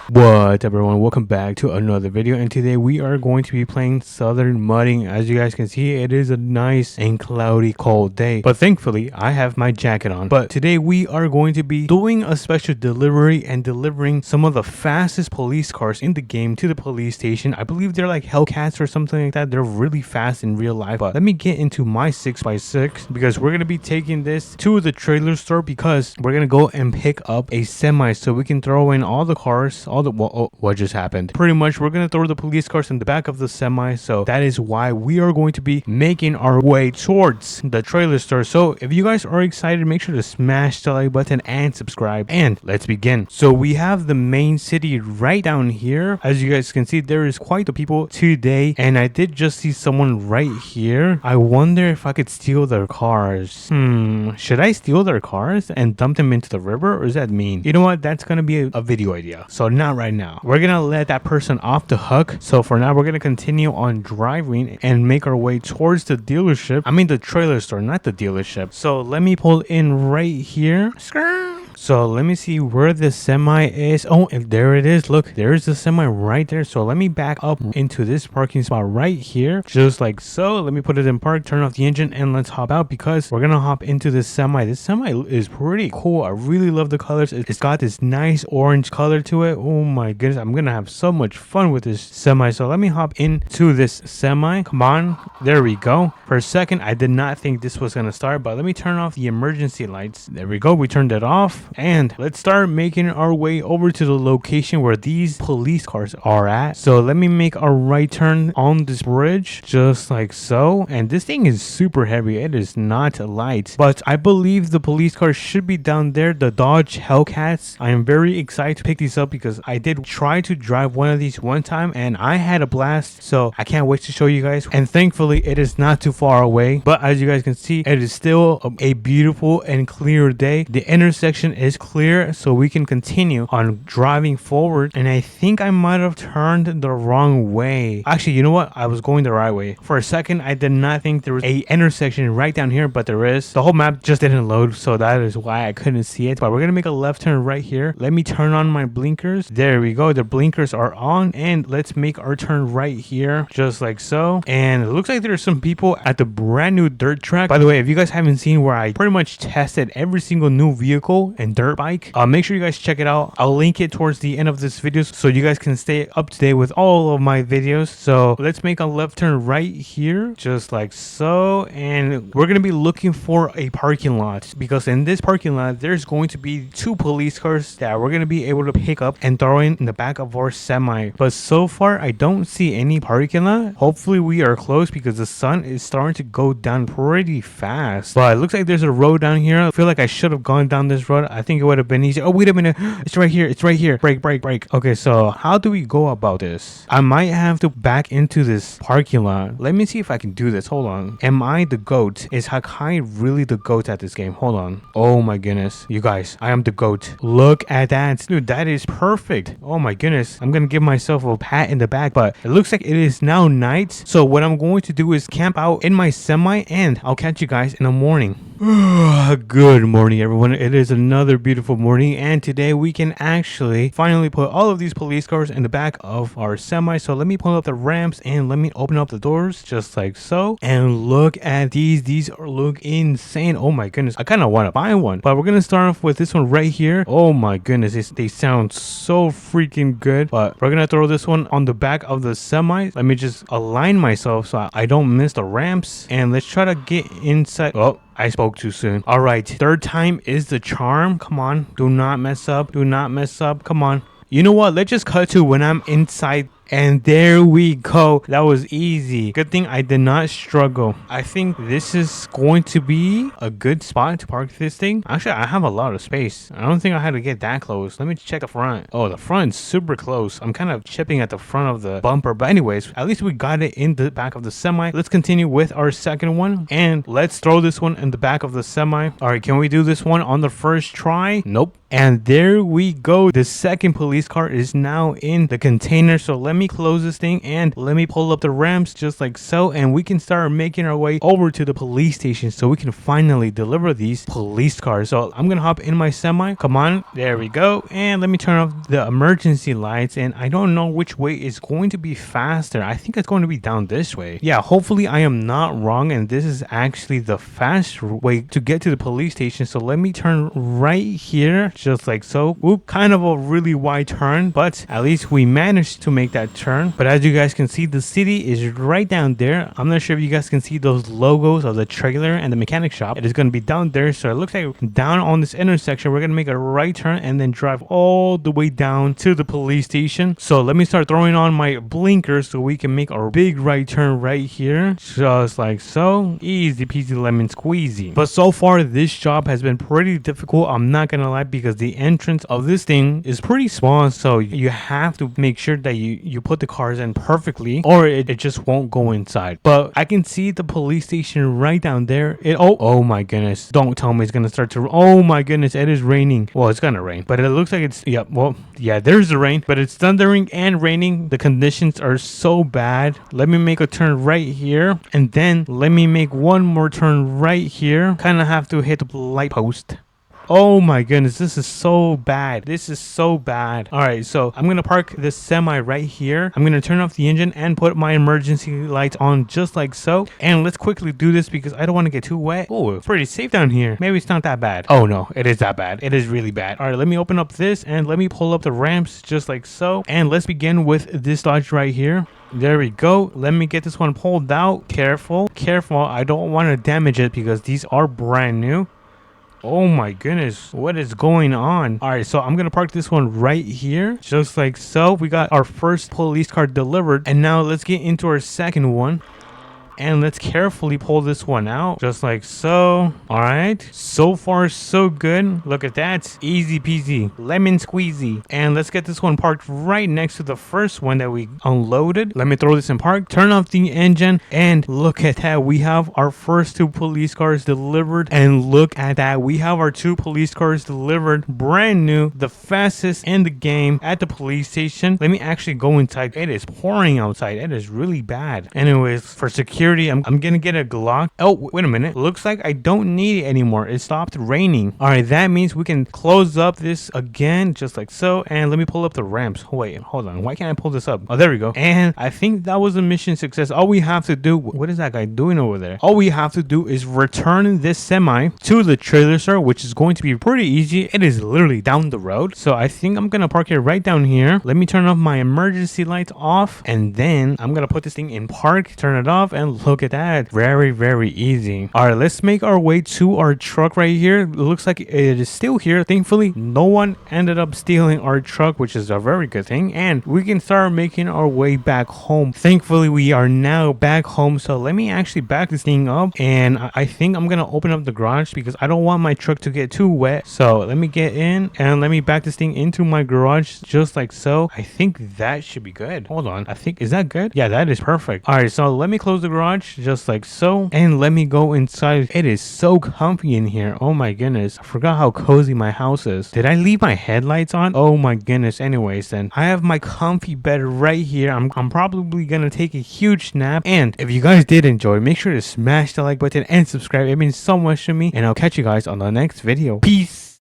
What's up everyone, welcome back to another video, and today we are going to be playing Southern Mudding. As you guys can see, it is a nice and cloudy cold day, but thankfully I have my jacket on. But today we are going to be doing a special delivery and delivering some of the fastest police cars in the game to the police station. I believe they're like Hellcats or something like that. They're really fast in real life. But let me get into my 6x6 because we're going to be taking this to the trailer store because we're going to go and pick up a semi so we can throw in all the cars. What just happened? Pretty much we're gonna throw the police cars in the back of the semi, so that is why we are going to be making our way towards the trailer store. So if you guys are excited, make sure to smash the like button and subscribe, and let's begin. So we have the main city right down here. As you guys can see, there is quite the people today, and I did just see someone right here. I wonder if I could steal their cars. Should I steal their cars and dump them into the river, or is that mean? You know what, that's gonna be a video idea, so not right now. We're gonna let that person off the hook. So for now, we're gonna continue on driving and make our way towards the dealership. I mean the trailer store, not the dealership. So let me pull in right here. So let me see where the semi is. Oh, if there it is. Look, there's the semi right there. So let me back up into this parking spot right here, just like so. Let me put it in park, turn off the engine, and let's hop out because we're gonna hop into this semi. This semi is pretty cool. I really love the colors. It's got this nice orange color to it. Oh my goodness, I'm gonna have so much fun with this semi. So let me hop into this semi. Come on, there we go. For a second, I did not think this was gonna start, but let me turn off the emergency lights. There we go, we turned it off, and let's start making our way over to the location where these police cars are at. So let me make a right turn on this bridge, just like so. And this thing is super heavy, it is not light, but I believe the police cars should be down there, the Dodge Hellcats. I am very excited to pick these up because I did try to drive one of these one time and I had a blast, so I can't wait to show you guys. And thankfully it is not too far away, but as you guys can see, it is still a beautiful and clear day. The intersection is clear, so we can continue on driving forward. And I think I might have turned the wrong way. Actually, you know what, I was going the right way. For a second I did not think there was a intersection right down here, but there is. The whole map just didn't load, so that is why I couldn't see it. But we're gonna make a left turn right here. Let me turn on my blinkers. There we go, the blinkers are on, and let's make our turn right here, just like so. And it looks like there's some people at the brand new dirt track. By the way, if you guys haven't seen where I pretty much tested every single new vehicle and dirt bike, make sure you guys check it out. I'll link it towards the end of this video so you guys can stay up to date with all of my videos. So let's make a left turn right here, just like so. And we're gonna be looking for a parking lot because in this parking lot there's going to be two police cars that we're gonna be able to pick up and throw in the back of our semi. But so far I don't see any parking lot. Hopefully we are close because the sun is starting to go down pretty fast. But it looks like there's a road down here. I feel like I should have gone down this road. I think it would have been easy. Oh, wait a minute, it's right here, it's right here. Brake. Okay, so how do we go about this? I might have to back into this parking lot. Let me see if I can do this. Hold on, am I the goat? Is Hakai really the goat at this game? Hold on. Oh my goodness, you guys, I am the goat. Look at that, dude, that is perfect. Oh my goodness, I'm gonna give myself a pat in the back. But it looks like it is now night, so what I'm going to do is camp out in my semi, and I'll catch you guys in the morning. Good morning everyone, it is another beautiful morning, and today we can actually finally put all of these police cars in the back of our semi. So let me pull up the ramps and let me open up the doors, just like so. And look at these look insane. Oh my goodness, I kind of want to buy one, but we're gonna start off with this one right here. Oh my goodness, they sound so freaking good. But we're gonna throw this one on the back of the semi. Let me just align myself so I don't miss the ramps, and let's try to get inside. Oh, I spoke too soon. All right, third time is the charm. Come on, do not mess up, do not mess up. Come on. You know what, let's just cut to when I'm inside. And there we go. That was easy. Good thing I did not struggle. I think this is going to be a good spot to park this thing. Actually, I have a lot of space. I don't think I had to get that close. Let me check the front. Oh, the front's super close. I'm kind of chipping at the front of the bumper. But anyways, at least we got it in the back of the semi. Let's continue with our second one. And let's throw this one in the back of the semi. All right, can we do this one on the first try? Nope. And there we go. The second police car is now in the container. So let let me close this thing and let me pull up the ramps just like so, and we can start making our way over to the police station so we can finally deliver these police cars. So I'm gonna hop in my semi. Come on, there we go. And let me turn off the emergency lights, and I don't know which way is going to be faster. I think it's going to be down this way. Yeah, hopefully I am not wrong and this is actually the fast way to get to the police station. So let me turn right here just like so. Whoop, kind of a really wide turn, but at least we managed to make that turn. But as you guys can see, the city is right down there. I'm not sure if you guys can see those logos of the trailer and the mechanic shop. It is going to be down there. So it looks like down on this intersection we're going to make a right turn and then drive all the way down to the police station. So let me start throwing on my blinkers so we can make our big right turn right here just like so. Easy peasy lemon squeezy. But so far this job has been pretty difficult, I'm not gonna lie, because the entrance of this thing is pretty small, so you have to make sure that you put the cars in perfectly or it just won't go inside. But I can see the police station right down there. Oh my goodness, don't tell me it's gonna start to, oh my goodness, it is raining. Well, it's gonna rain, but it looks like it's, yeah, there's the rain, but it's thundering and raining. The conditions are so bad. Let me make a turn right here, and then let me make one more turn right here. Kind of have to hit the light post. Oh my goodness, this is so bad. This is so bad. All right, so I'm gonna park this semi right here. I'm gonna turn off the engine and put my emergency lights on just like so. And let's quickly do this because I don't want to get too wet. Oh, it's pretty safe down here. Maybe it's not that bad. Oh no, it is that bad. It is really bad. All right, let me open up this and let me pull up the ramps just like so. And let's begin with this Dodge right here. There we go. Let me get this one pulled out. Careful, careful. I don't want to damage it because these are brand new. Oh my goodness, what is going on? All right, so I'm gonna park this one right here just like so. We got our first police car delivered, and now let's get into our second one. And let's carefully pull this one out just like so. All right, so far so good. Look at that, easy peasy lemon squeezy. And let's get this one parked right next to the first one that we unloaded. Let me throw this in park, turn off the engine, and look at that, we have our first two police cars delivered. And look at that, we have our two police cars delivered, brand new, the fastest in the game at the police station. Let me actually go inside. It is pouring outside. It is really bad. Anyways, for security, I'm gonna get a Glock. Oh, wait a minute. Looks like I don't need it anymore. It stopped raining. All right, that means we can close up this again, just like so. And let me pull up the ramps. Wait, hold on. Why can't I pull this up? Oh, there we go. And I think that was a mission success. All we have to do, what is that guy doing over there? All we have to do is return this semi to the trailer store, which is going to be pretty easy. It is literally down the road. So I think I'm gonna park it right down here. Let me turn off my emergency lights off, and then I'm gonna put this thing in park, turn it off, and look at that, very easy. All right, let's make our way to our truck right here. It looks like it is still here. Thankfully, no one ended up stealing our truck, which is a very good thing, and we can start making our way back home. Thankfully, we are now back home. So let me actually back this thing up, and I think I'm gonna open up the garage because I don't want my truck to get too wet. So let me get in and let me back this thing into my garage just like so. I think that should be good. Hold on, I think, is that good? Yeah, that is perfect. All right, so let me close the garage just like so, and let me go inside. It is so comfy in here. Oh my goodness, I forgot how cozy my house is. Did I leave my headlights on? Oh my goodness. Anyways, then I have my comfy bed right here. I'm probably gonna take a huge nap. And if you guys did enjoy, make sure to smash the like button and subscribe. It means so much to me, and I'll catch you guys on the next video. Peace.